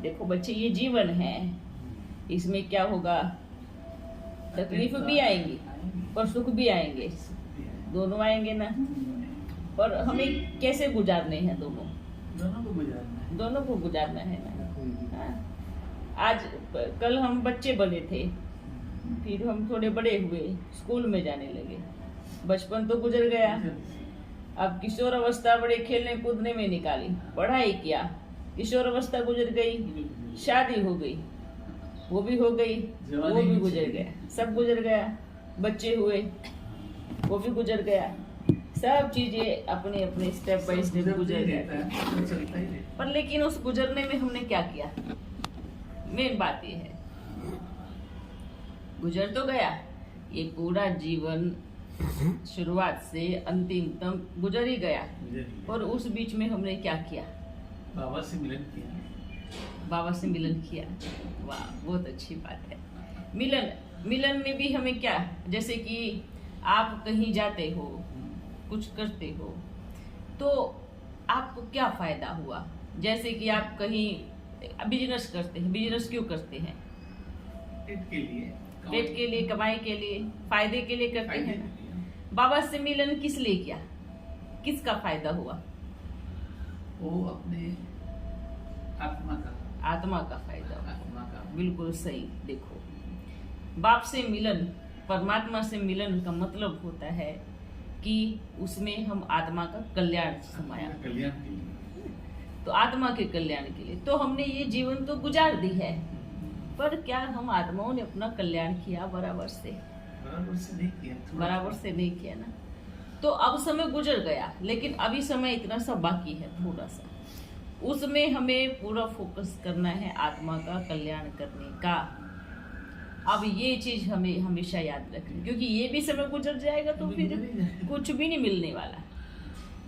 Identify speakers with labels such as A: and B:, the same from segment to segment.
A: देखो बच्चे, ये जीवन है, इसमें क्या होगा, तकलीफ भी आएंगी पर सुख भी आएंगे, दोनों आएंगे ना। पर हमें कैसे गुजारने हैं, दोनों को गुजारना है ना। हाँ। आज कल हम बच्चे बने थे, फिर हम थोड़े बड़े हुए, स्कूल में जाने लगे, बचपन तो गुजर गया। अब किशोर अवस्था बड़े खेलने कूदने में निकाली, पढ़ाई किया, किशोर अवस्था गुजर गई, शादी हो गई, वो भी हो गई, वो भी गुजर गया, सब गुजर गया, बच्चे हुए, वो भी गुजर गया, सब चीजें अपने अपने स्टेप बाय स्टेप गुजर गए। पर लेकिन उस गुजरने में हमने क्या किया, मेन बात ये है, गुजर तो गया, ये पूरा जीवन शुरुआत से अंतिम तक गुजर ही गया, और उस बीच में हमने क्या किया,
B: बाबा से मिलन किया।
A: वाह, बहुत अच्छी बात है। मिलन में भी हमें क्या, जैसे कि आप कहीं जाते हो, कुछ करते हो, तो आपको क्या फायदा हुआ। जैसे कि आप कहीं बिजनेस करते हैं, बिजनेस क्यों करते हैं, पेट के लिए, कमाई के लिए, फायदे के लिए करते हैं ना। बाबा से मिलन किस लिए किया, किसका फायदा हुआ,
B: वो अपने
A: आत्मा का फायदा हुआ।
B: आत्मा का।
A: बिल्कुल सही। देखो, बाप से मिलन, परमात्मा से मिलन का मतलब होता है कि उसमें हम आत्मा का कल्याण समाया,
B: कल्याण के लिए,
A: तो आत्मा के कल्याण के लिए तो हमने ये जीवन तो गुजार दी है, पर क्या हम आत्माओं ने अपना कल्याण किया बराबर से नहीं किया ना। तो अब समय गुजर गया, लेकिन अभी समय इतना सा बाकी है, थोड़ा सा, उसमें हमें पूरा फोकस करना है आत्मा का कल्याण करने का। अब ये चीज हमें हमेशा याद रखनी, क्योंकि ये भी समय गुजर जाएगा तो फिर कुछ भी नहीं मिलने वाला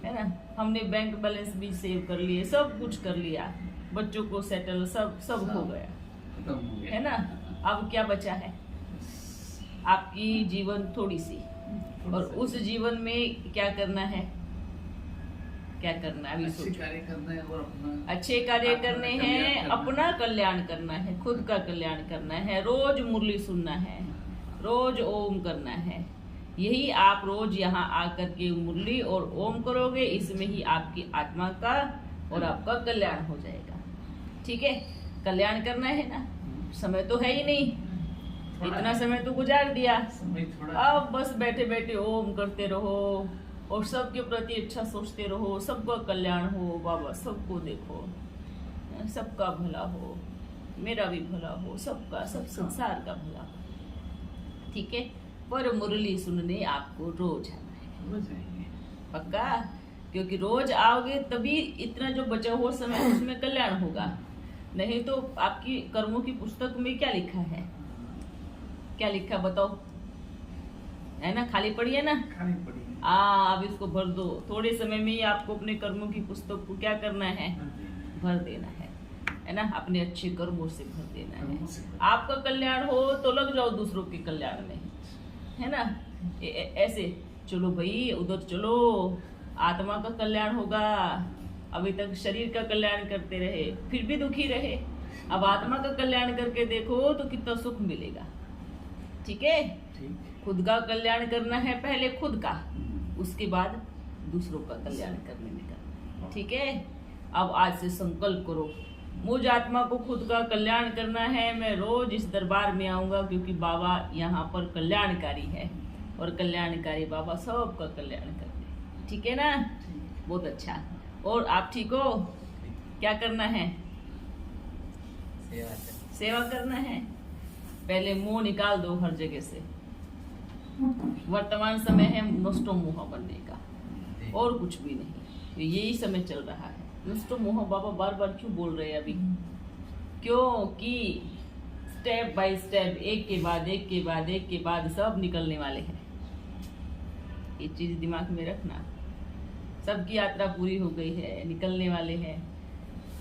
A: है ना। हमने बैंक बैलेंस भी सेव कर लिए, सब कुछ कर लिया, बच्चों को सेटल, सब हो गया है ना। अब क्या बचा है, आपकी जीवन थोड़ी सी, और उस जीवन में क्या करना है, अभी
B: अच्छे कार्य करना है, और अपना
A: अच्छे कार्य करने हैं, अपना कल्याण करना है, खुद का कल्याण करना है, रोज मुरली सुनना है, रोज ओम करना है। यही आप रोज यहाँ आकर के मुरली और ओम करोगे, इसमें ही आपकी आत्मा का और आपका कल्याण हो जाएगा। ठीक है, कल्याण करना है ना, समय तो है ही नहीं, इतना समय तो गुजार दिया, अब बस बैठे बैठे ओम करते रहो और सबके प्रति अच्छा सोचते रहो, सबका कल्याण हो, बाबा सबको देखो, सबका भला हो, मेरा भी भला हो, सबका, सब संसार का भला हो। ठीक है, पर मुरली सुनने आपको रोज आना है, पक्का, क्योंकि रोज आओगे तभी इतना जो बचा हुआ समय उसमें कल्याण होगा। नहीं तो आपकी कर्मों की पुस्तक में क्या लिखा है, क्या लिखा बताओ, है ना, खाली पड़ी है ना। अब इसको भर दो, थोड़े समय में ही आपको अपने कर्मों की पुस्तक को क्या करना है, भर देना है ना, अपने अच्छे कर्मों से भर देना है। आपका कल्याण हो तो लग जाओ दूसरों के कल्याण में, है ना। ऐसे चलो भाई, उधर चलो, आत्मा का कल्याण होगा। अभी तक शरीर का कल्याण करते रहे, फिर भी दुखी रहे, अब आत्मा का कल्याण करके देखो तो कितना सुख मिलेगा। ठीक है, खुद का कल्याण करना है पहले, खुद का, उसके बाद दूसरों का कल्याण करने का। ठीक है, अब आज से संकल्प करो, मुझ आत्मा को खुद का कल्याण करना है, मैं रोज इस दरबार में आऊंगा, क्योंकि बाबा यहाँ पर कल्याणकारी है, और कल्याणकारी बाबा सबका कल्याण करते हैं। ठीक है ना, बहुत अच्छा। और आप ठीक हो, क्या करना है, सेवा करना है। पहले मुंह निकाल दो हर जगह से, वर्तमान समय है नष्टो मोह बनने का, और कुछ भी नहीं, तो यही समय चल रहा है। नष्टो मोह बाबा बार बार क्यों बोल रहे हैं अभी, क्योंकि स्टेप बाय स्टेप, एक के बाद एक के बाद एक के बाद सब निकलने वाले हैं। ये चीज दिमाग में रखना, सबकी यात्रा पूरी हो गई है, निकलने वाले हैं।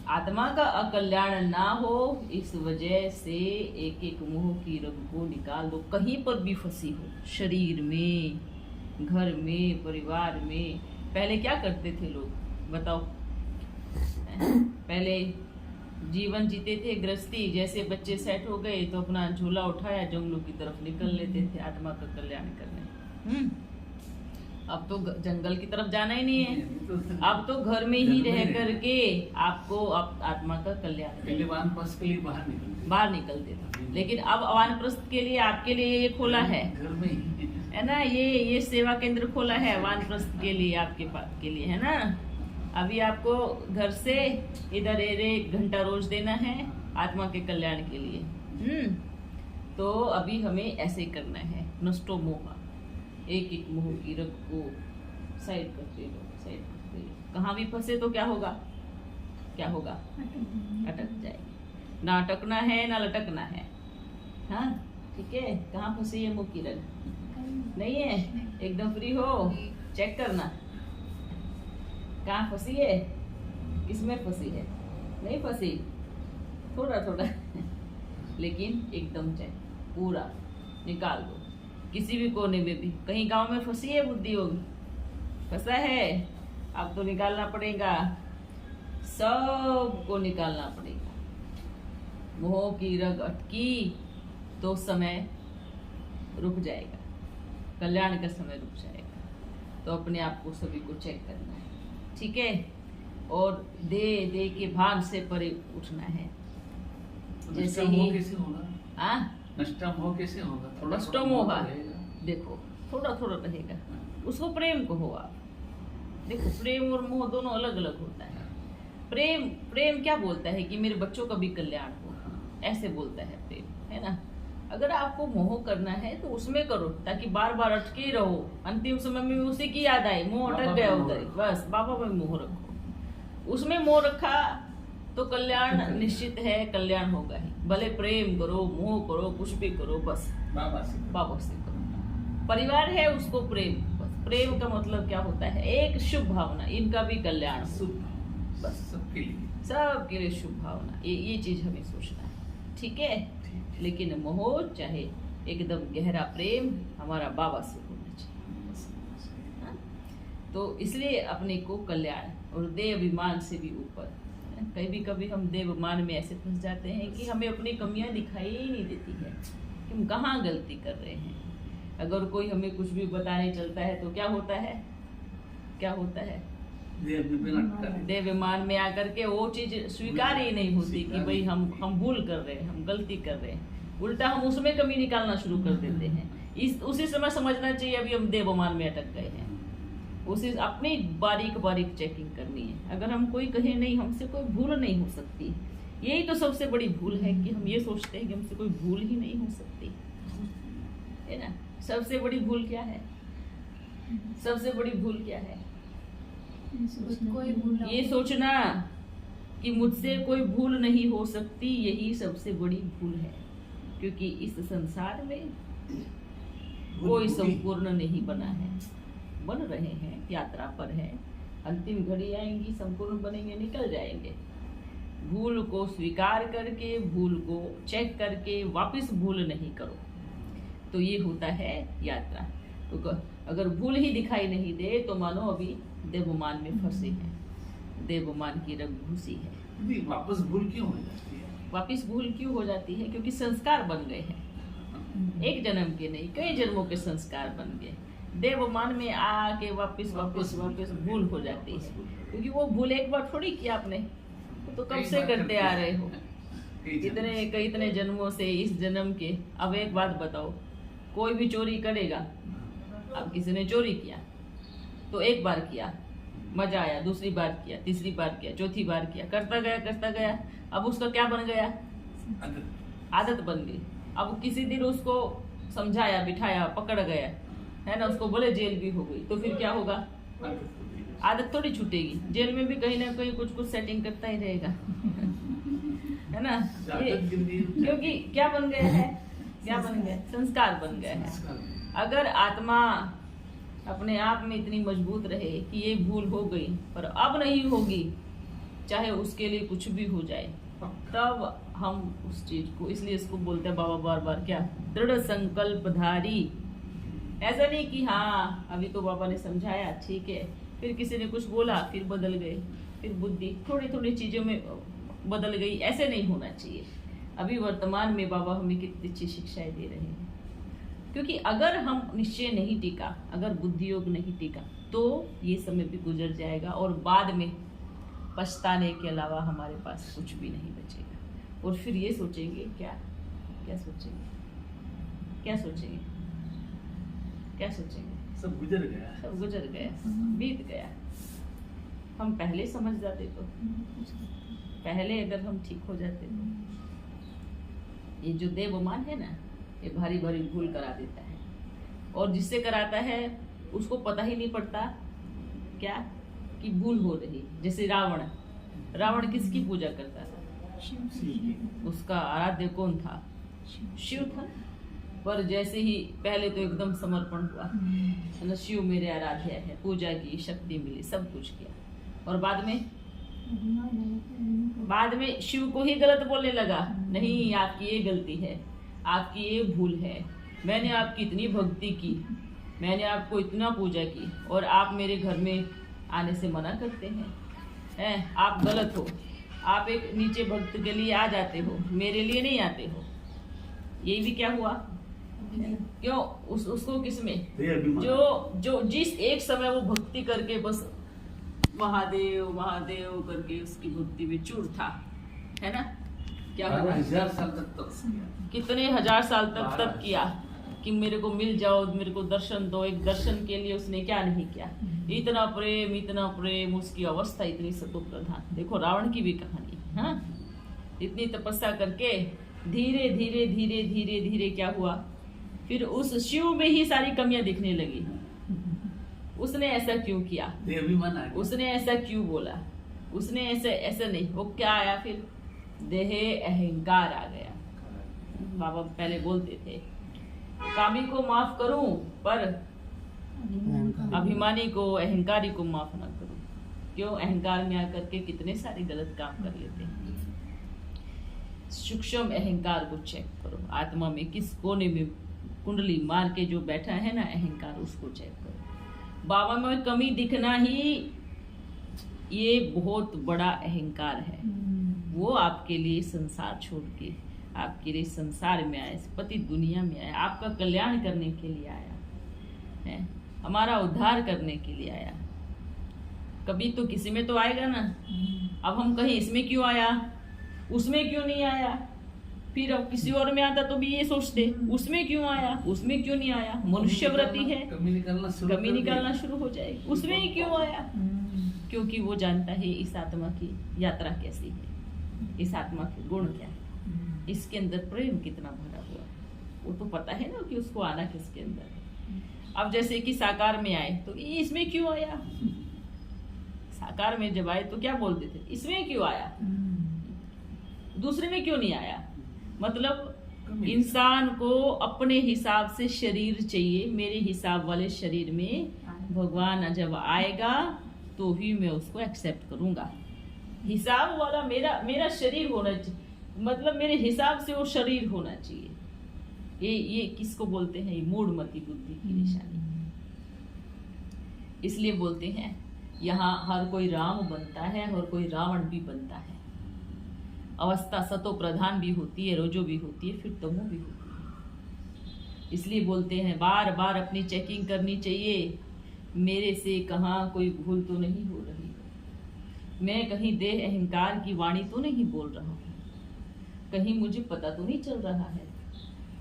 A: आत्मा का अकल्याण ना हो, इस वजह से एक एक मोह की रग को निकाल दो। कहीं पर भी फंसी हो, शरीर में, घर में, परिवार में। पहले क्या करते थे लोग बताओ, पहले जीवन जीते थे गृहस्थी, जैसे बच्चे सेट हो गए तो अपना झोला उठाया, जंगलों की तरफ निकल लेते थे आत्मा का कल्याण करने। अब तो जंगल की तरफ जाना ही नहीं है, अब तो घर में ही रह करके आपको आत्मा का कल्याण
B: पहले वानप्रस्थ के लिए
A: बाहर निकलते थे, लेकिन अब वानप्रस्थ के लिए आपके लिए ये खोला है
B: घर में ही
A: है ना, ये सेवा केंद्र खोला है वानप्रस्थ के लिए, आपके पास के लिए है ना। अभी आपको घर से इधर 1 घंटा रोज देना है आत्मा के कल्याण के लिए। तो अभी हमें ऐसे करना है, नष्टो मोह, एक मोह की रग को साइड करते लो, साइड करते लो। कहाँ भी फंसे तो क्या होगा, क्या होगा, अटक जाएंगे। ना अटकना है ना लटकना है। हाँ ठीक है, कहाँ फंसी है मुंह की रग, नहीं है, एकदम फ्री हो, चेक करना कहाँ फंसी है, किसमें फंसी है, नहीं फंसी, थोड़ा थोड़ा लेकिन एकदम चेक, पूरा निकाल दो। किसी भी कोने में भी, कहीं गांव में फंसी है बुद्धि होगी, फंसा है, अब तो निकालना पड़ेगा, सबको निकालना पड़ेगा। मोह की रग अटकी तो समय रुक जाएगा, कल्याण का समय रुक जाएगा। तो अपने आप को सभी को चेक करना है, ठीक है, और दे के भान से परे उठना है। जैसे ही
B: कैसे होगा, नष्टम मोह कैसे होगा, थोड़ा
A: नष्टम मोह देखो थोड़ा थोड़ा रहेगा, उसको प्रेम कहो आप। देखो प्रेम और मोह दोनों अलग अलग होता है। प्रेम क्या बोलता है कि मेरे बच्चों का भी कल्याण हो, ऐसे बोलता है प्रेम, है ना। अगर आपको मोह करना है तो उसमें करो, ताकि बार बार अटके रहो, अंतिम समय में उसी की याद आए, मोह अटक गया उधर, बस बाबा में मोह रखो। उसमें मोह रखा तो कल्याण निश्चित है, कल्याण होगा ही। भले प्रेम करो, मोह करो, कुछ भी करो, बस बाबा से करो। परिवार है उसको प्रेम, बस प्रेम का मतलब क्या होता है, एक शुभ भावना, इनका भी कल्याण हो, बस सबके लिए शुभ भावना, ये चीज हमें सोचना है, ठीक है। लेकिन मोह चाहे एकदम गहरा प्रेम हमारा बाबा से होना चाहिए। हाँ? तो इसलिए अपने को कल्याण और देह अभिमान से भी ऊपर। कभी हम देह अभिमान में ऐसे फंस जाते हैं कि हमें अपनी कमियां दिखाई ही नहीं देती है कि हम कहाँ गलती कर रहे हैं। अगर कोई हमें कुछ भी बताने चलता है तो क्या होता है, देह अभिमान में आकर के वो चीज स्वीकार ही नहीं होती कि भाई हम भूल कर रहे हैं, हम गलती कर रहे हैं। उल्टा हम उसमें कमी निकालना शुरू कर देते हैं। उसी समय समझना चाहिए अभी हम देह अभिमान में अटक गए हैं। उसी अपनी बारीक चेकिंग करनी है। अगर हम कोई कहे नहीं, हमसे कोई भूल नहीं हो सकती, यही तो सबसे बड़ी भूल है कि हम ये सोचते हैं कि हमसे कोई भूल ही नहीं हो सकती, है ना। सबसे बड़ी भूल क्या है, सबसे बड़ी भूल क्या है, ये सोचना कि मुझसे कोई भूल नहीं हो सकती, यही सबसे बड़ी भूल है। क्योंकि इस संसार में कोई संपूर्ण नहीं बना है, बन रहे हैं, यात्रा पर है, अंतिम घड़ी आएंगी, संपूर्ण बनेंगे, निकल जाएंगे। भूल को स्वीकार करके, भूल को चेक करके वापस भूल नहीं करो, तो ये होता है यात्रा। तो अगर भूल ही दिखाई नहीं दे तो मानो अभी देवमान में फंसे हैं, देवमान की रग घुसी है।
B: वापस भूल क्यों हो जाती है,
A: वापस भूल क्यों हो जाती है, क्योंकि संस्कार बन गए हैं। एक जन्म के नहीं, कई जन्मों के संस्कार बन गए। देवमान में आके वापस भूल हो जाती है, क्योंकि वो भूल एक बार थोड़ी किया आपने, तो कब से करते आ रहे हो, इतने जन्मों से, इस जन्म के। अब एक बात बताओ, कोई भी चोरी करेगा, अब किसी ने चोरी किया तो एक बार किया, मजा आया, दूसरी बार किया, तीसरी बार किया, चौथी बार किया, करता गया, अब उसका क्या बन गया, आदत बन गई। अब किसी दिन उसको समझाया, बिठाया, पकड़ गया, है ना, उसको बोले जेल भी हो गई, तो फिर क्या होगा, आदत थोड़ी छूटेगी। जेल में भी कहीं ना कहीं कुछ सेटिंग करता ही रहेगा है ना, क्योंकि क्या बन गया है, क्या बन गया, संस्कार बन गया है। अगर आत्मा अपने आप में इतनी मजबूत रहे कि ये भूल हो गई पर अब नहीं होगी, चाहे उसके लिए कुछ भी हो जाए, तब हम उस चीज को, इसलिए इसको बोलते हैं बाबा बार क्या, दृढ़ संकल्पधारी। ऐसा नहीं कि हाँ अभी तो बाबा ने समझाया, ठीक है, फिर किसी ने कुछ बोला, फिर बदल गए, फिर बुद्धि थोड़ी चीजों में बदल गई, ऐसे नहीं होना चाहिए। अभी वर्तमान में बाबा हमें कितनी अच्छी शिक्षाएं दे रहे हैं, क्योंकि अगर हम निश्चय नहीं टिका, अगर बुद्धि योग नहीं टिका, तो ये समय भी गुजर जाएगा और बाद में पछताने के अलावा हमारे पास कुछ भी नहीं बचेगा। और फिर ये सोचेंगे क्या क्या सोचेंगे, क्या सोचेंगे, क्या सोचेंगे?
B: सब गुजर गया।
A: सब गुजर गया, बीत गया। हम पहले समझ जाते तो, पहले अगर हम ठीक हो जाते तो। ये जो देवमान है ना, ये भारी भारी भूल करा देता है, और जिससे कराता है उसको पता ही नहीं पड़ता क्या कि भूल हो रही। जैसे रावण किसकी पूजा करता था? उसका आराध्य कौन था? शिव था। पर जैसे ही पहले तो एकदम समर्पण हुआ, मतलब शिव मेरे आराध्य है, पूजा की, शक्ति मिली, सब कुछ किया, और बाद में शिव को ही गलत बोलने लगा। नहीं, आपकी ये गलती है, आपकी ये भूल है, मैंने आपकी इतनी भक्ति की, मैंने आपको इतना पूजा की, और आप मेरे घर में आने से मना करते हैं, आप गलत हो, आप एक नीचे भक्त के लिए आ जाते हो, मेरे लिए नहीं आते हो। ये भी क्या हुआ? क्यों? उसको किसमें, जो जिस एक समय वो भक्ति करके बस महादेव महादेव करके उसकी भक्ति में चूर था, है ना? क्या हुआ?
B: 1000 साल तक
A: कितने 1000 साल तक किया कि मेरे को मिल जाओ, मेरे को दर्शन दो। एक दर्शन के लिए उसने क्या नहीं किया? इतना प्रेम, उसकी अवस्था इतनी सतो प्रधान। देखो रावण की भी कहानी, हाँ, इतनी तपस्या करके धीरे धीरे धीरे धीरे धीरे क्या हुआ? फिर उस शिव में ही सारी कमियां दिखने लगी। उसने ऐसा क्यों किया? उसने ऐसा क्यों बोला? उसने ऐसा नहीं, वो क्या आया फिर? देह अहंकार आ गया। बाबा पहले बोलते थे कामी को माफ करूं, पर अभिमानी को, अहंकारी को माफ ना करूं। क्यों? अहंकार में आकर के कितने सारे गलत काम कर लेते हैं। सूक्ष्म अहंकार को चेक करो, आत्मा में किस कोने में कुंडली मार के जो बैठा है ना अहंकार, उसको चेक करो। बाबा में कमी दिखना ही ये बहुत बड़ा अहंकार है। वो आपके लिए संसार छोड़ के आपके लिए संसार में आया, पति दुनिया में आया, आपका कल्याण करने के लिए आया है, हमारा उद्धार करने के लिए आया। कभी तो किसी में तो आएगा ना। अब हम कहीं इसमें क्यों आया, उसमें क्यों नहीं आया? फिर अब किसी और में आता तो भी ये सोचते उसमें क्यों आया, उसमें क्यों नहीं आया? मनुष्य व्रति है, कमी निकालना शुरू हो जाएगी। उसमें ही क्यों आया? क्योंकि वो जानता है इस आत्मा की यात्रा कैसी है, इस आत्मा के गुण क्या है, इसके अंदर प्रेम कितना भरा हुआ है, वो तो पता है ना कि उसको आना किसके अंदर है। अब जैसे कि साकार में आए तो ये इसमें क्यों आया? साकार में जब आए तो क्या बोलते थे? इसमें क्यों आया, दूसरे में क्यों नहीं आया? मतलब इंसान को अपने हिसाब से शरीर चाहिए। मेरे हिसाब वाले शरीर में भगवान जब आएगा तो ही मैं उसको एक्सेप्ट करूंगा। हिसाब वाला मेरा शरीर होना चाहिए, मतलब मेरे हिसाब से वो शरीर होना चाहिए। ये किसको बोलते हैं? ये मूढ़मती बुद्धि की निशानी। इसलिए बोलते हैं यहाँ हर कोई राम बनता है और कोई रावण भी बनता है। अवस्था सतो प्रधान भी होती है, रजो भी होती है, फिर तमो भी होती है। इसलिए बोलते हैं बार बार अपनी चेकिंग करनी चाहिए, मेरे से कहाँ कोई भूल तो नहीं हो रही, मैं कहीं देह अहंकार की वाणी तो नहीं बोल रहा हूँ, कहीं मुझे पता तो नहीं चल रहा है।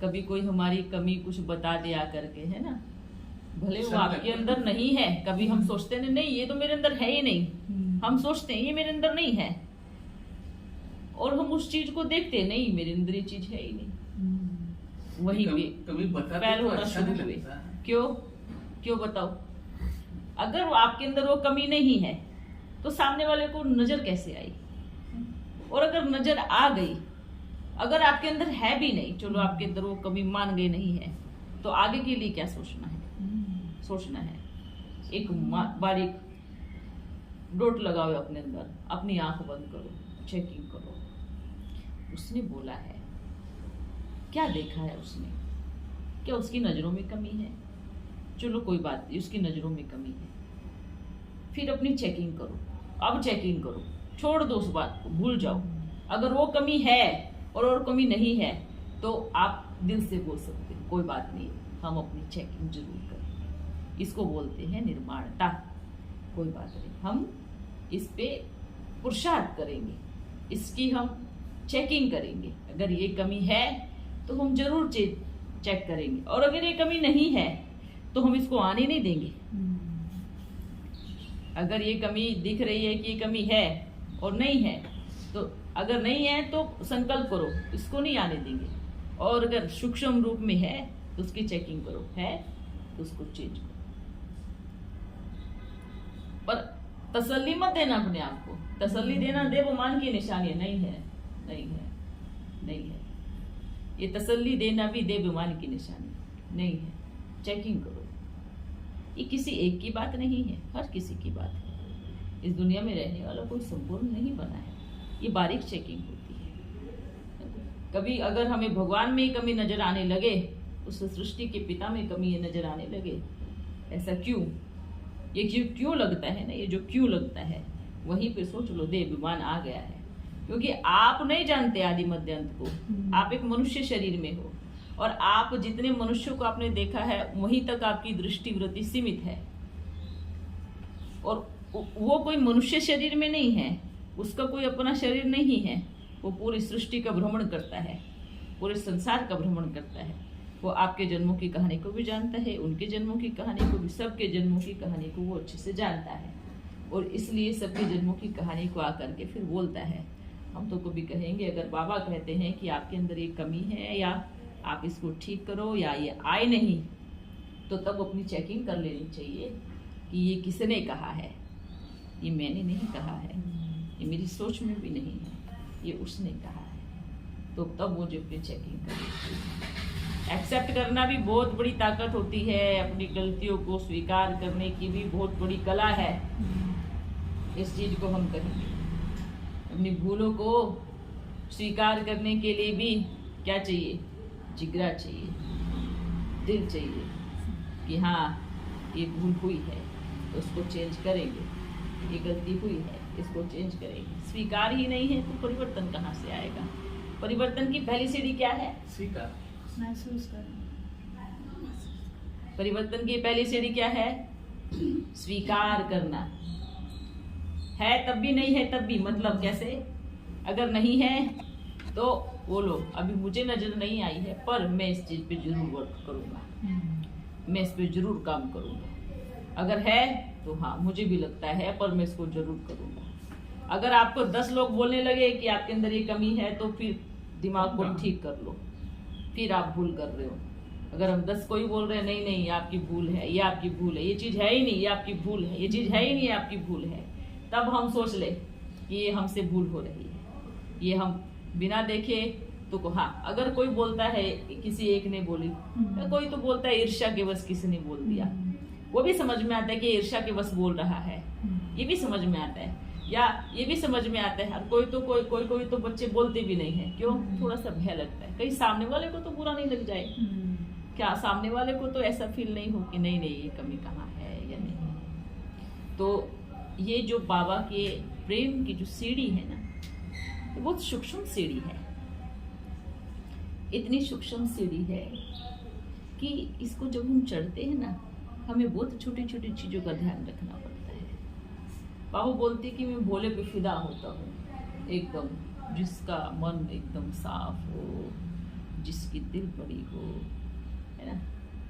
A: कभी कोई हमारी कमी कुछ बता दे आकर के, है ना, भले वो आपके अंदर नहीं है। कभी हम सोचते हैं नहीं ये तो मेरे अंदर है ही नहीं, हम सोचते हैं ये मेरे अंदर नहीं है, और हम उस चीज को देखते हैं नहीं मेरे अंदर ये चीज है ही नहीं। वहीं पे पैर होना शुरू हुए। क्यों बताओ? अगर वो आपके अंदर वो कमी नहीं है तो सामने वाले को नजर कैसे आई? और अगर नजर आ गई, अगर आपके अंदर है भी नहीं, चलो आपके अंदर वो कमी मान गए नहीं है, तो आगे के लिए क्या सोचना है? सोचना है एक बारीक डोट लगाओ अपने अंदर, अपनी आंख बंद करो, चेकिंग करो। उसने बोला है, क्या देखा है उसने? क्या उसकी नजरों में कमी है? चलो कोई बात नहीं, उसकी नजरों में कमी है। फिर अपनी चेकिंग करो, अब चेकिंग करो, छोड़ दो उस बात को, भूल जाओ। अगर वो कमी है और कमी नहीं है तो आप दिल से बोल सकते हैं कोई बात नहीं, हम अपनी चेकिंग जरूर करें। इसको बोलते हैं निर्माणता। कोई बात नहीं, हम इस पे पुरुषार्थ करेंगे, इसकी हम चेकिंग करेंगे। अगर ये कमी है तो हम जरूर चेक करेंगे, और अगर ये कमी नहीं है तो हम इसको आने नहीं देंगे। अगर ये कमी दिख रही है कि ये कमी है और नहीं है, तो अगर नहीं है तो संकल्प करो इसको नहीं आने देंगे, और अगर सूक्ष्म रूप में है तो उसकी चेकिंग करो, है तो उसको चेंज करो। पर तसल्ली मत देना अपने आप को। तसल्ली देना देवमान की निशानी है, नहीं है, नहीं है, नहीं है। ये तसल्ली देना भी देवमान की निशानी नहीं है। चेकिंग करो। ये किसी एक की बात नहीं है, हर किसी की बात है। इस दुनिया में रहने वाला कोई संपूर्ण नहीं बना है, ये बारीक चेकिंग होती है। कभी अगर हमें भगवान में कमी नजर आने लगे, उस सृष्टि के पिता में कमी नजर आने लगे, ऐसा क्यों, ये क्यों लगता है ना, ये जो क्यों लगता है वहीं पे सोच लो देवाभिमान आ गया है। क्योंकि आप नहीं जानते आदि मध्य अंत को। आप एक मनुष्य शरीर में हो, और आप जितने मनुष्यों को आपने देखा है वहीं तक आपकी दृष्टि वृत्ति सीमित है, और वो कोई मनुष्य शरीर में नहीं है, उसका कोई अपना शरीर नहीं है। वो पूरी सृष्टि का भ्रमण करता है, पूरे संसार का भ्रमण करता है। वो आपके जन्मों की कहानी को भी जानता है, उनके जन्मों की कहानी को भी, सबके जन्मों की कहानी को वो अच्छे से जानता है, और इसलिए सबके जन्मों की कहानी को आकर के फिर बोलता है। हम तो कभी कहेंगे, अगर बाबा कहते हैं कि आपके अंदर ये कमी है या आप इसको ठीक करो या ये आए नहीं, तो तब अपनी चेकिंग कर लेनी चाहिए कि ये किसने कहा है। ये मैंने नहीं कहा है, ये मेरी सोच में भी नहीं है, ये उसने कहा है। तो तब वो जो अपनी चेकिंग करें। एक्सेप्ट करना भी बहुत बड़ी ताकत होती है, अपनी गलतियों को स्वीकार करने की भी बहुत बड़ी कला है। इस चीज को हम कहेंगे, अपनी भूलों को स्वीकार करने के लिए भी क्या चाहिए, जिगरा चाहिए, दिल चाहिए कि हाँ ये भूल हुई है तो उसको चेंज करेंगे, ये गलती हुई है इसको चेंज करेंगे। स्वीकार ही नहीं है तो परिवर्तन कहाँ से आएगा। परिवर्तन की पहली सीढ़ी क्या है,
B: स्वीकार,
C: महसूस करना।
A: परिवर्तन की पहली सीढ़ी क्या है, स्वीकार करना। है तब भी, नहीं है तब भी, मतलब कैसे, अगर नहीं है तो बोलो अभी मुझे नजर नहीं आई है, पर मैं इस चीज पे जरूर वर्क करूंगा, मैं इस पे जरूर काम करूंगा। अगर है तो हाँ मुझे भी लगता है, पर मैं इसको जरूर करूंगा। अगर आपको 10 लोग बोलने लगे कि आपके अंदर ये कमी है, तो फिर दिमाग को ठीक कर लो, फिर आप भूल कर रहे हो। अगर हम 10 कोई बोल रहे हैं नहीं नहीं ये आपकी भूल है, ये आपकी भूल है, ये चीज है ही नहीं, ये आपकी भूल है, ये चीज है ही नहीं, ये आपकी भूल है, तब हम सोच ले कि ये हमसे भूल हो रही है। ये हम बिना देखे तो हाँ, अगर कोई बोलता है, किसी एक ने बोली, कोई तो बोलता है ईर्ष्या के बस किसी ने बोल दिया, वो भी समझ में आता है कि ईर्ष्या के बस बोल रहा है, ये भी समझ में आता है। या ये भी समझ में आता है कोई तो बच्चे बोलते भी नहीं है, क्यों, थोड़ा सा भय लगता है कहीं सामने वाले को तो बुरा नहीं लग जाए, क्या सामने वाले को तो ऐसा फील नहीं हो कि नहीं नहीं ये कमी कहाँ है या नहीं। तो ये जो बाबा के प्रेम की जो सीढ़ी है ना, तो बहुत सूक्ष्म सीढ़ी है, इतनी सूक्ष्म सीढ़ी है कि इसको जब हम चढ़ते हैं ना, हमें बहुत छोटी छोटी चीजों का ध्यान रखना पड़ता है। बाबू बोलती कि मैं भोले पे फिदा होता हूँ, एकदम जिसका मन एकदम साफ हो, जिसकी दिल बड़ी हो, है ना।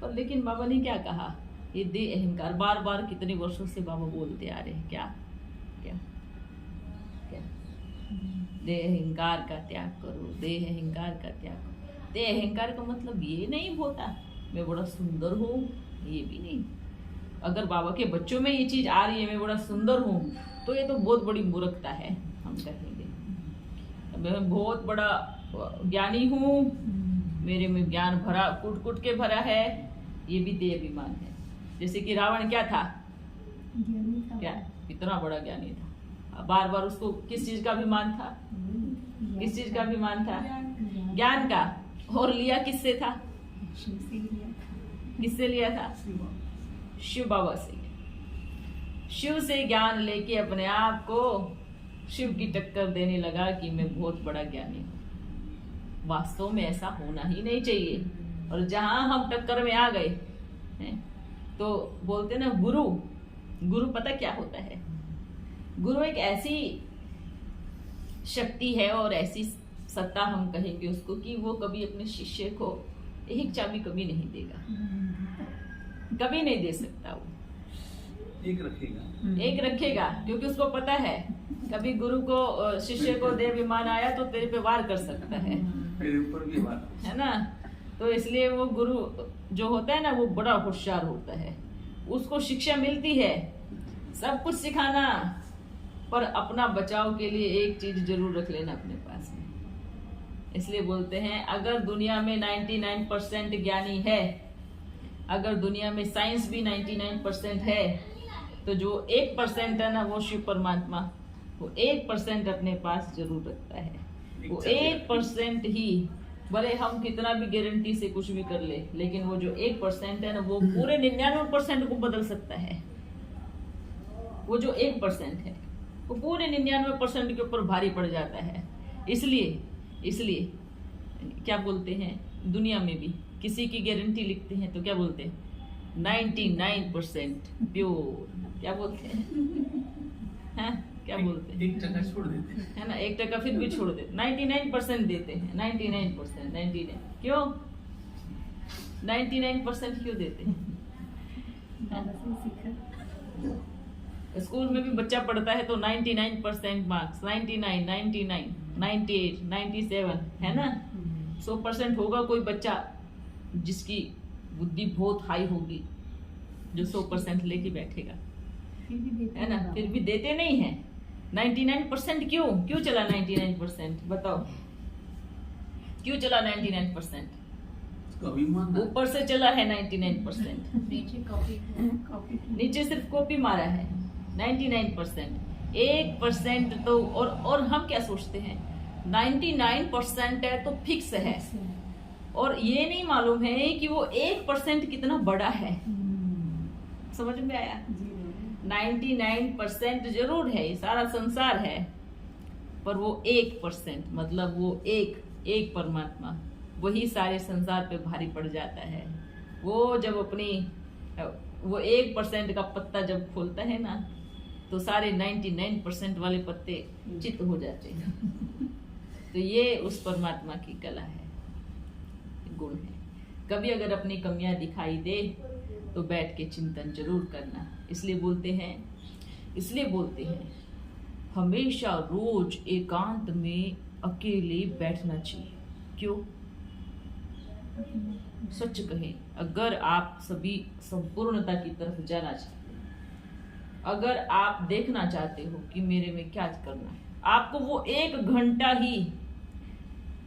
A: पर लेकिन बाबा ने क्या कहा, ये दे अहंकार, बार बार कितने वर्षों से बाबा बोलते आ रहे हैं, क्या क्या क्या, दे अहंकार का त्याग करो, दे अहंकार का त्याग करो। दे अहंकार का मतलब ये नहीं होता मैं बड़ा सुंदर हूँ, ये भी नहीं। अगर बाबा के बच्चों में ये चीज आ रही है मैं बड़ा सुंदर हूँ, तो ये तो बहुत बड़ी मूर्खता है, हम कहेंगे। मैं बहुत बड़ा ज्ञानी हूँ, मेरे में ज्ञान भरा कुट कुट के भरा है, ये भी देह अभिमान है। जैसे कि रावण क्या था, क्या कितना बड़ा ज्ञानी था, बार बार उसको किस चीज का अभिमान था, किस चीज का अभिमान था, ज्ञान का, और लिया किससे था, किससे लिया था, शिव बाबा से। शिव से ज्ञान लेके अपने आप को शिव की टक्कर देने लगा कि मैं बहुत बड़ा ज्ञानी हूँ। वास्तव में ऐसा होना ही नहीं चाहिए। और जहां हम टक्कर में आ गए हैं, तो बोलते ना गुरु, गुरु पता क्या होता है? गुरु एक ऐसी शक्ति है और ऐसी सत्ता हम कहेंगे उसको कि वो कभी अपने शिष्य को एक चाबी कभी नहीं देगा, कभी नहीं दे सकता। वो एक रखेगा क्योंकि उसको पता है कभी गुरु को शिष्य को देव विमान आया तो तेरे पे वार कर सकता है,
B: मेरे ऊपर भी वार
A: है ना। तो इसलिए वो गुरु जो होता है ना वो बड़ा होशियार होता है, उसको शिक्षा मिलती है सब कुछ सिखाना, पर अपना बचाव के लिए एक चीज जरूर रख लेना अपने पास में। इसलिए बोलते हैं अगर दुनिया में 99% ज्ञानी है, अगर दुनिया में साइंस भी 99% है, तो जो 1% है ना वो शिव परमात्मा, वो 1% अपने पास जरूर रखता है। वो 1% ही, भले हम कितना भी गारंटी से कुछ भी कर ले, लेकिन वो जो 1% है ना वो पूरे 99% को बदल सकता है। वो जो 1% है वो पूरे 99% के ऊपर भारी पड़ जाता है। इसलिए क्या बोलते हैं, दुनिया में भी किसी की गारंटी लिखते हैं तो क्या बोलते हैं? 99% प्योर, क्या बोलते हैं? हाँ, क्या बोलते हैं?
B: 1% छोड़ देते हैं,
A: है ना, 1% फिर भी छोड़ देते, 99% देते हैं। 99% क्यों 99% क्यों देते हैं? स्कूल में भी बच्चा पढ़ता है तो 99% मार्क्स, 99, 99, 98, 97, है ना। 100% होगा कोई बच्चा जिसकी बुद्धि बहुत हाई होगी, जो 100% लेके बैठेगा, है ना। फिर भी देते नहीं है 99%। क्यों चला 99%? बताओ क्यों चला 99%? ऊपर से चला है 99%, नीचे सिर्फ कॉपी मारा है 99%। 1% तो और हम क्या सोचते हैं 99% है तो फिक्स है, और ये नहीं मालूम है कि वो 1% कितना बड़ा है। समझ में आया? 99% जरूर है, ये सारा संसार है, पर वो 1% मतलब वो एक परमात्मा, वही सारे संसार पे भारी पड़ जाता है। वो जब वो 1% का पत्ता जब खोलता है ना, तो सारे 99% वाले पत्ते चित्त हो जाते हैं। तो ये उस परमात्मा की कला है, गुण है। कभी अगर अपनी कमियां दिखाई दे तो बैठ के चिंतन जरूर करना। इसलिए बोलते हैं हमेशा रोज एकांत में अकेले बैठना चाहिए। क्यों? सच कहें, अगर आप सभी संपूर्णता की तरफ जाना चाहते हैं, अगर आप देखना चाहते हो कि मेरे में क्या करना है, आपको वो 1 घंटा ही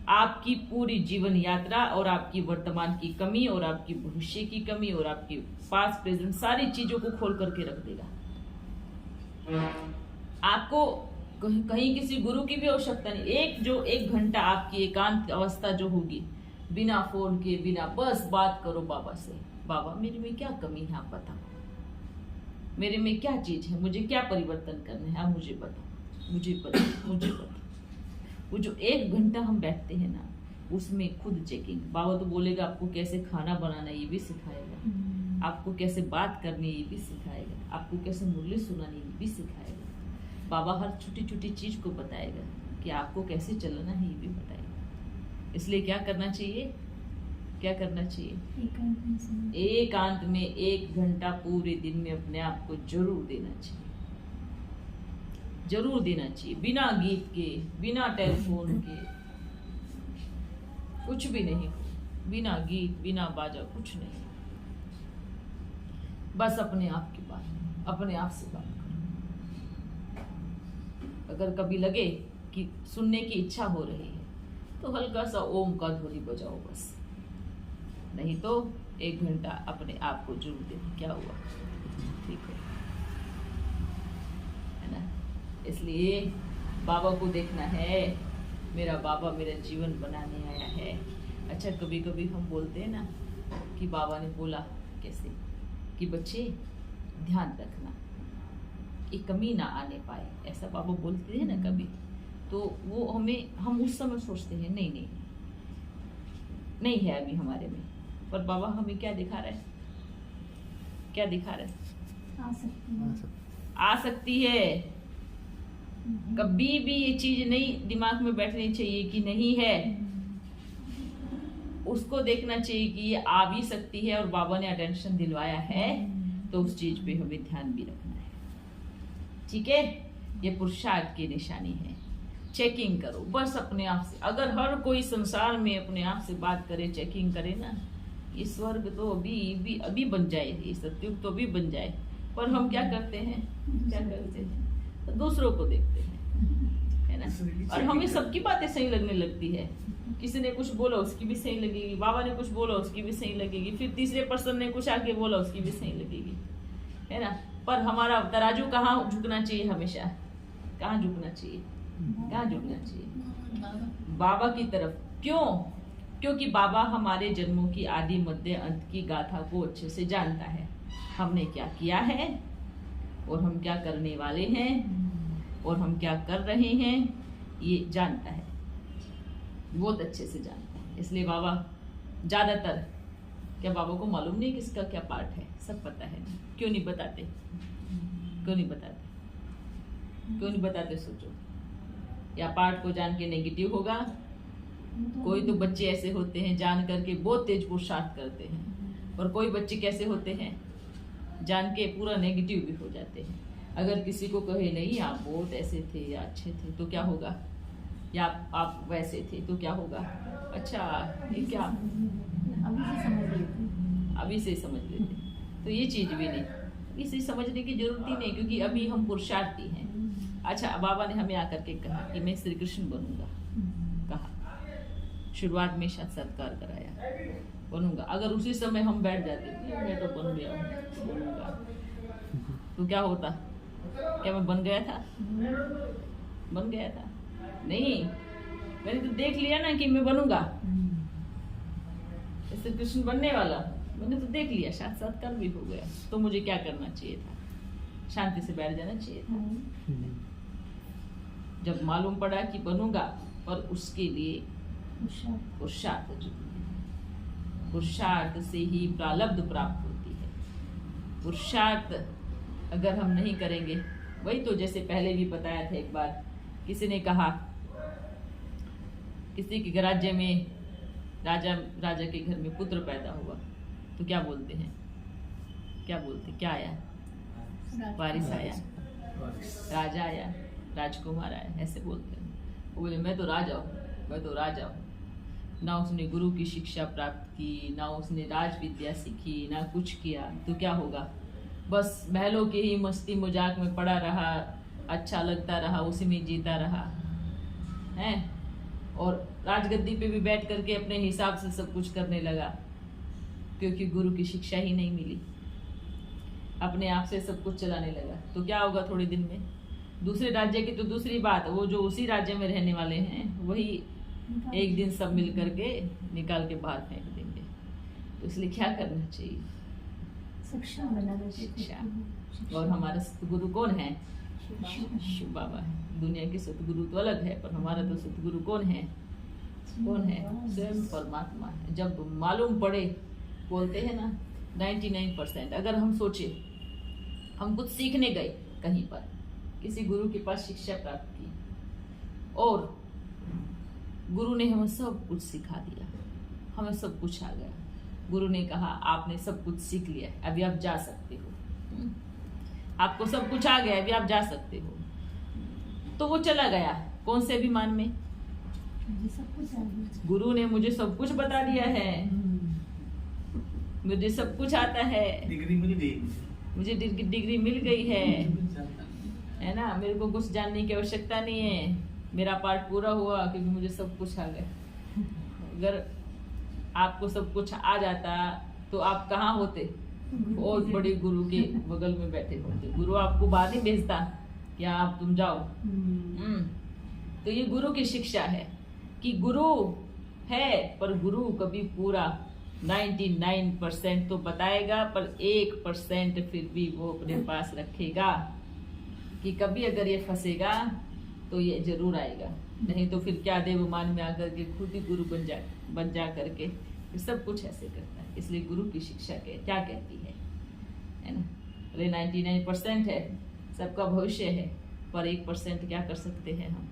A: आपकी पूरी जीवन यात्रा और आपकी वर्तमान की कमी और आपकी भविष्य की कमी और आपकी पास्ट प्रेजेंट सारी चीजों को खोल करके रख देगा। आपको कहीं किसी गुरु की भी आवश्यकता नहीं। 1 घंटा आपकी एकांत अवस्था जो होगी, बिना फोन के, बिना, बस बात करो बाबा से। बाबा मेरे में क्या कमी है आप बताओ, मेरे में क्या चीज है, मुझे क्या परिवर्तन करना है आप मुझे बताओ, मुझे बताओ। वो जो 1 घंटा हम बैठते हैं ना, उसमें खुद चेकिंग। बाबा तो बोलेगा आपको कैसे खाना बनाना ये भी सिखाएगा, आपको कैसे बात करनी ये भी सिखाएगा, आपको कैसे मुरली सुनानी ये भी सिखाएगा। बाबा हर छोटी छोटी चीज को बताएगा कि आपको कैसे चलना है ये भी बताएगा। इसलिए क्या करना चाहिए? एकांत में 1 घंटा पूरे दिन में अपने आप को जरूर देना चाहिए, बिना गीत के, बिना टेलीफोन के, कुछ भी नहीं, बिना गीत, बिना बाजा, कुछ नहीं, बस अपने आप की बात, अपने आप से बात करो। अगर कभी लगे कि सुनने की इच्छा हो रही है तो हल्का सा ओम का ध्वनि बजाओ बस, नहीं तो 1 घंटा अपने आप को जरूर दे। क्या हुआ? ठीक है ना। इसलिए बाबा को देखना है, मेरा बाबा मेरा जीवन बनाने आया है। अच्छा, कभी कभी हम बोलते हैं ना कि बाबा ने बोला कैसे कि बच्चे ध्यान रखना एक कमी ना आने पाए, ऐसा बाबा बोलते हैं ना कभी। तो वो हम उस समय सोचते हैं नहीं है अभी हमारे में, पर बाबा हमें क्या दिखा रहे हैं, क्या दिखा रहे हैं? आ सकती है। कभी भी ये चीज नहीं दिमाग में बैठनी चाहिए कि नहीं है, उसको देखना चाहिए कि ये आ भी सकती है और बाबा ने अटेंशन दिलवाया है, तो उस चीज पे हमें ध्यान भी रखना है। ठीक है, ये पुरुषार्थ की निशानी है। चेकिंग करो बस अपने आप से। अगर हर कोई संसार में अपने आप से बात करे, चेकिंग करे ना, ये स्वर्ग तो अभी बन जाए, ये सत्युग तो अभी बन जाए। पर हम क्या करते हैं, तो दूसरों को देखते हैं, है ना। और हमें सबकी बातें सही लगने लगती है। किसी ने कुछ बोला उसकी भी सही लगेगी, बाबा ने कुछ बोला उसकी भी सही लगेगी, फिर तीसरे पर्सन ने कुछ आके बोला उसकी भी सही लगेगी, है ना। पर हमारा तराजू कहाँ झुकना चाहिए हमेशा? कहाँ झुकना चाहिए? कहाँ झुकना चाहिए? बाबा की तरफ। क्यों? क्योंकि बाबा हमारे जन्मों की आदि मध्य अंत की गाथा को अच्छे से जानता है। हमने क्या किया है और हम क्या करने वाले हैं और हम क्या कर रहे हैं, ये जानता है, बहुत अच्छे से जानता है। इसलिए बाबा ज्यादातर, क्या बाबा को मालूम नहीं किसका क्या पार्ट है? सब पता है। क्यों नहीं बताते? क्यों नहीं बताते? क्यों नहीं बताते? सोचो, या पार्ट को जान के नेगेटिव होगा। कोई तो बच्चे ऐसे होते हैं जान करके बहुत तेज पुरुषार्थ करते हैं, और कोई बच्चे कैसे होते हैं जान के पूरा नेगेटिव भी हो जाते हैं। अगर किसी को कहे नहीं आप बहुत ऐसे थे या अच्छे थे तो क्या होगा, या आप वैसे थे तो क्या होगा? अच्छा ये क्या, अभी से समझ लेते। तो ये चीज भी नहीं, इसे समझने की जरूरत ही नहीं, क्योंकि अभी हम पुरुषार्थी हैं। अच्छा, बाबा ने हमें आकर के कहा कि मैं श्री कृष्ण बनूंगा, कहा शुरुआत में साक्षात्कार कराया, बनूंगा। अगर उसी समय हम बैठ जाते मैं तो बन गया हूँ, बनूंगा, तो क्या होता? क्या मैं बन गया था? बन गया था? नहीं, मैंने तो देख लिया ना कि मैं बनूंगा, श्री कृष्ण बनने वाला मैंने तो देख लिया, साक्षात्कार भी हो गया। तो मुझे क्या करना चाहिए था? शांति से बैठ जाना चाहिए था। जब मालूम पड़ा कि बनूंगा, और उसके लिए पुरुषार्थ जरूरी है। पुरुषार्थ से ही प्रारब्ध प्राप्त होती है। पुरुषार्थ अगर हम नहीं करेंगे, वही तो जैसे पहले भी बताया था, एक बार किसी ने कहा, किसी के राज्य में राजा के घर में पुत्र पैदा हुआ, तो क्या बोलते हैं? क्या बोलते? क्या आया? वारिस आया, राजा आया, राजकुमार आया, ऐसे बोलते हैं। वो बोले मैं तो राजा हूँ, मैं तो राजा हूँ। ना उसने गुरु की शिक्षा प्राप्त की, ना उसने राज विद्या सीखी, ना कुछ किया, तो क्या होगा? बस महलों के ही मस्ती मजाक में पड़ा रहा, अच्छा लगता रहा, उसी में जीता रहा है, और राजगद्दी पे भी बैठ करके अपने हिसाब से सब कुछ करने लगा, क्योंकि गुरु की शिक्षा ही नहीं मिली। अपने आप से सब कुछ चलाने लगा, तो क्या होगा? थोड़े दिन में दूसरे राज्य की तो दूसरी बात, वो जो उसी राज्य में रहने वाले हैं वही एक दिन सब मिल करके निकाल के बाहर फेंक देंगे। तो इसलिए क्या करना चाहिए? शिक्षा। और हमारा सतगुरु कौन है? शिव बाबा है। दुनिया के सतगुरु तो अलग है, पर हमारा तो सतगुरु कौन है? कौन है? स्वयं परमात्मा है। जब मालूम पड़े, बोलते हैं ना 99%, अगर हम सोचे हम कुछ सीखने गए कहीं पर, किसी गुरु के पास शिक्षा प्राप्त की, और गुरु ने हमें सब कुछ सिखा दिया, हमें सब कुछ आ गया। गुरु ने कहा आपने सब कुछ सीख लिया, अभी आप जा सकते हो, आपको सब कुछ आ गया, अभी आप जा सकते हो। तो वो चला गया कौन से अभिमान में?
C: सब कुछ आ गया,
A: गुरु ने मुझे सब कुछ बता दिया है, मुझे सब कुछ आता है,
B: डिग्री मिल गई,
A: मुझे डिग्री मिल गई है ना, मेरे को कुछ जानने की आवश्यकता नहीं है, मेरा पार्ट पूरा हुआ क्योंकि मुझे सब कुछ आ गया। अगर आपको सब कुछ आ जाता तो आप कहाँ होते? और बड़े गुरु के बगल में बैठे होते। गुरु आपको बाद ही भेजता कि आप तुम जाओ। तो ये गुरु की शिक्षा है कि गुरु है, पर गुरु कभी पूरा 99% तो बताएगा, पर 1% फिर भी वो अपने पास रखेगा। कि कभी अगर ये फंसेगा तो ये जरूर आएगा, नहीं तो फिर क्या देवमान में आकर के खुद ही गुरु बन जा करके सब कुछ ऐसे करता है। इसलिए गुरु की शिक्षा क्या कहती है ना। अरे 99% है, सबका भविष्य है, पर 1% क्या कर सकते हैं हम,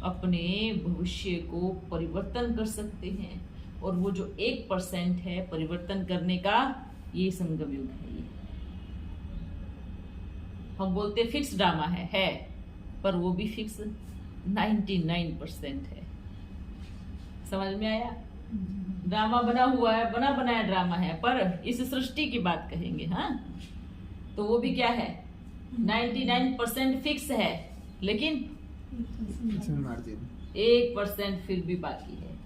A: अपने भविष्य को परिवर्तन कर सकते हैं। और वो जो 1% है परिवर्तन करने का, ये संगम युग है। ये हम बोलते फिक्स ड्रामा है, पर वो भी फिक्स 99% है। समझ में आया? ड्रामा बना हुआ है, बना बनाया ड्रामा है, पर इस सृष्टि की बात कहेंगे हाँ, तो वो भी क्या है, 99% फिक्स है, लेकिन 1% फिर भी बाकी है।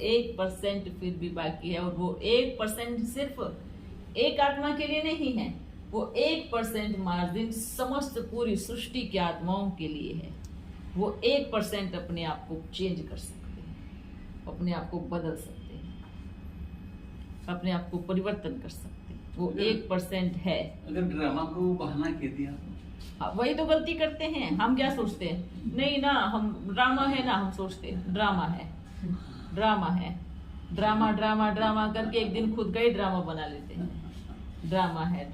A: 1% फिर भी बाकी है, और वो 1% सिर्फ एक आत्मा के लिए नहीं है, वो 1% मार्जिन समस्त पूरी सृष्टि की आत्माओं के लिए है। वो 1% अपने आप को चेंज कर सकते हैं, अपने आप को बदल सकते हैं, अपने आप को परिवर्तन कर सकते हैं। वो 1% है।
B: अगर ड्रामा को बहाना कह दिया
A: हाँ, वही तो गलती करते हैं। हम क्या सोचते हैं, नहीं ना, हम ड्रामा है ना, हम सोचते हैं ड्रामा है, ड्रामा है, ड्रामा ड्रामा ड्रामा करके एक दिन खुद का ही ड्रामा बना लेते हैं। ड्रामा है,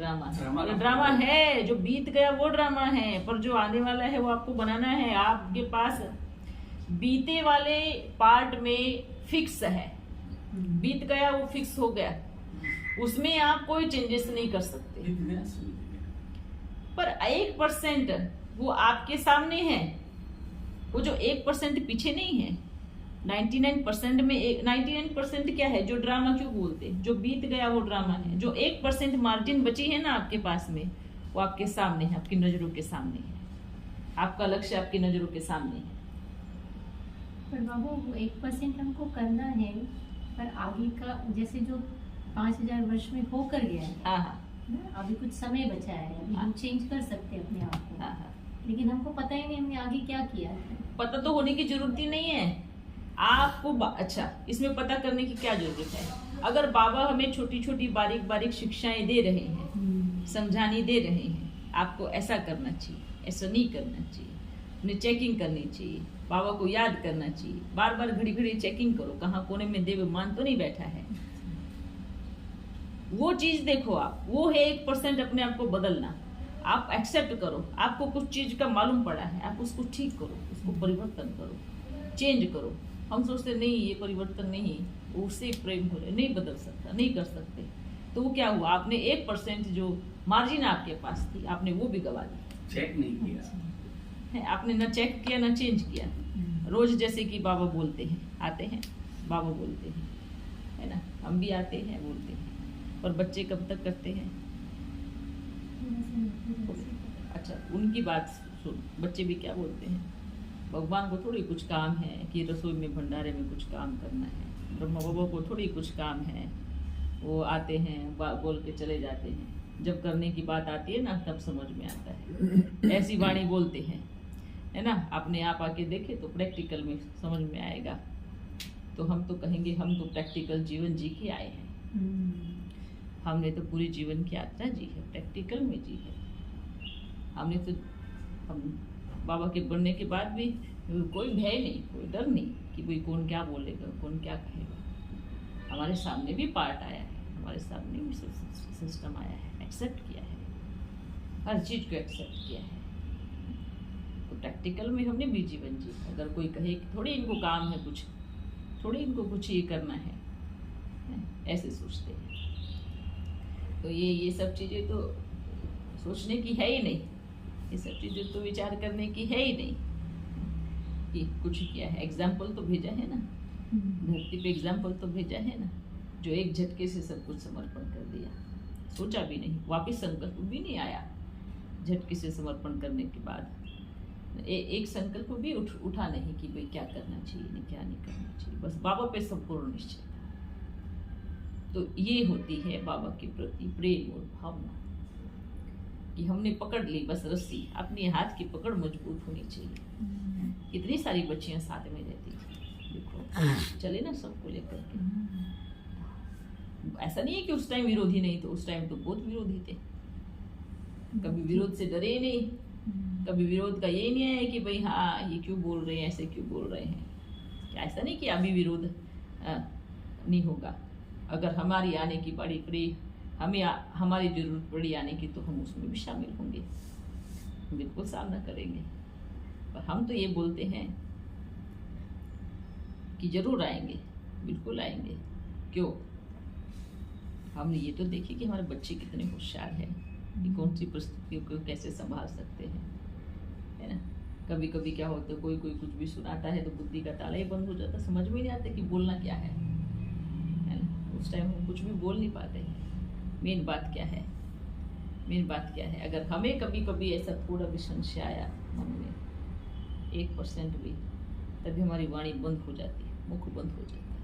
A: ड्रामा है, जो बीत गया वो ड्रामा है, पर जो आने वाला है वो आपको बनाना है। आपके पास बीते वाले पार्ट में फिक्स है, बीत गया वो फिक्स हो गया, उसमें आप कोई चेंजेस नहीं कर सकते। पर 1% वो आपके सामने है, वो जो 1% पीछे नहीं है। 99% में 99% क्या है, जो ड्रामा क्यों बोलते, जो बीत गया वो ड्रामा है। जो 1% मार्जिन बची है ना आपके पास में, वो आपके सामने है, आपकी नजरों के सामने है। आपका लक्ष्य आपकी नजरों के सामने है।
C: पर बाबू वो 1% हमको करना है, पर आगे का जैसे जो 5000 वर्ष में होकर गया है,
A: हाँ हाँ
C: ना, अभी कुछ समय बचा है, अभी हम चेंज कर सकते हैं अपने आप को।
A: हाँ हाँ।
C: लेकिन हमको पता ही नहीं हमने आगे क्या किया है।
A: पता तो होने की जरूरत ही नहीं है आपको। अच्छा, इसमें पता करने की क्या जरूरत है? अगर बाबा हमें छोटी छोटी बारीक बारीक शिक्षाएं दे रहे हैं, समझाने दे रहे हैं, आपको ऐसा करना चाहिए, ऐसा नहीं करना चाहिए, उन्हें चेकिंग करनी चाहिए, बाबा को याद करना चाहिए, बार बार घड़ी घड़ी चेकिंग करो, कहाँ कोने में देवमान तो नहीं बैठा है। वो चीज देखो आप, वो है 1% अपने आप को बदलना। आप एक्सेप्ट करो, आपको कुछ चीज का मालूम पड़ा है, आप उसको ठीक करो, उसको परिवर्तन करो, चेंज करो। हम सोचते नहीं ये परिवर्तन नहीं, उससे प्रेम हो रहा, नहीं बदल सकता, नहीं कर सकते। तो वो क्या हुआ, आपने 1% जो मार्जिन आपके पास थी, आपने वो भी गवा दी।
B: चेक नहीं किया
A: है, आपने ना चेक किया ना चेंज किया। रोज जैसे कि बाबा बोलते हैं, आते हैं बाबा बोलते हैं, है ना, हम भी आते हैं बोलते हैं, पर बच्चे कब तक करते हैं? अच्छा, उनकी बात सुन, बच्चे भी क्या बोलते हैं, भगवान को थोड़ी कुछ काम है कि रसोई में भंडारे में कुछ काम करना है, ब्रह्मा बाबा को थोड़ी कुछ काम है, वो आते हैं बोल के चले जाते हैं। जब करने की बात आती है ना, तब समझ में आता है। ऐसी वाणी बोलते हैं, है ना। अपने आप आके देखे तो प्रैक्टिकल में समझ में आएगा। तो हम तो कहेंगे हम तो प्रैक्टिकल जीवन जी के आए हैं। हमने तो पूरी जीवन की यात्रा जी है, प्रैक्टिकल में जी है हमने। तो हम बाबा के बनने के बाद भी कोई भय नहीं, कोई डर नहीं कि भाई कौन क्या बोलेगा, कौन क्या कहेगा। हमारे सामने भी पार्ट आया है, हमारे सामने भी सिस्टम आया है, एक्सेप्ट किया है, हर चीज को एक्सेप्ट किया है। तो प्रैक्टिकल में हमने भी जीवन जी। अगर कोई कहे कि थोड़ी इनको काम है कुछ, थोड़ी इनको कुछ ये करना है, ऐसे सोचते हैं। तो ये सब चीजें तो सोचने की है ही नहीं, ये सब चीजें तो विचार करने की है ही नहीं कि कुछ किया है। एग्जाम्पल तो भेजा है ना, धरती पे एग्जाम्पल तो भेजा है ना, जो एक झटके से सब कुछ समर्पण कर दिया, सोचा भी नहीं, वापिस संकल्प भी नहीं आया। झटके से समर्पण करने के बाद एक संकल्प भी उठा नहीं कि भाई क्या करना चाहिए, नहीं क्या नहीं करना चाहिए, बस बाबा पे संपूर्ण निश्चय था। तो ये होती है बाबा के प्रति प्रेम और भावना कि हमने पकड़ ली बस रस्सी, अपने हाथ की पकड़ मजबूत होनी चाहिए। कितनी सारी बच्चियां साथ में रहती थी, देखो चले ना सबको लेकर के। ऐसा नहीं है कि उस टाइम विरोधी नहीं, तो उस टाइम तो बहुत विरोधी थे, कभी विरोध से डरे नहीं, कभी विरोध का ये नहीं है कि भाई हाँ ये क्यों बोल रहे हैं, ऐसे क्यों बोल रहे हैं। ऐसा नहीं कि अभी विरोध नहीं होगा। अगर हमारी आने की बारी पड़ी, हमारी जरूरत पड़ी आने की, तो हम उसमें भी शामिल होंगे, बिल्कुल सामना करेंगे। पर हम तो ये बोलते हैं कि जरूर आएंगे, बिल्कुल आएंगे। क्यों? हमने ये तो देखी कि हमारे बच्चे कितने होशियार हैं कि कौन सी परिस्थितियों को कैसे संभाल सकते हैं, है ना। कभी कभी क्या होता है, कोई कुछ भी सुनाता है तो बुद्धि का ताला ही बंद हो जाता, समझ में नहीं आता कि बोलना क्या है ना। उस टाइम हम कुछ भी बोल नहीं पाते हैं। मेन बात क्या है, मेन बात क्या है, अगर हमें कभी कभी ऐसा थोड़ा भी संशय आया मन में 1% भी, तभी हमारी वाणी बंद हो जाती है, मुख बंद हो जाता है।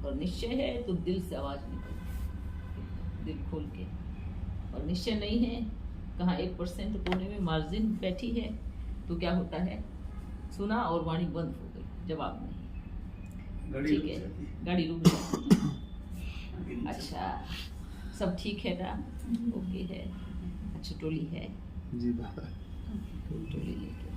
A: और निश्चय है तो दिल से आवाज निकलती, दिल खोल के। और निश्चय नहीं है, कहाँ 1% कोने में मार्जिन बैठी है, तो क्या होता है, सुना और वाणी बंद हो गई, जवाब नहीं। ठीक है, गाड़ी रुक जाती। अच्छा, सब ठीक है ना? ओके है। अच्छा, टोली है
D: जी
A: टोली लेके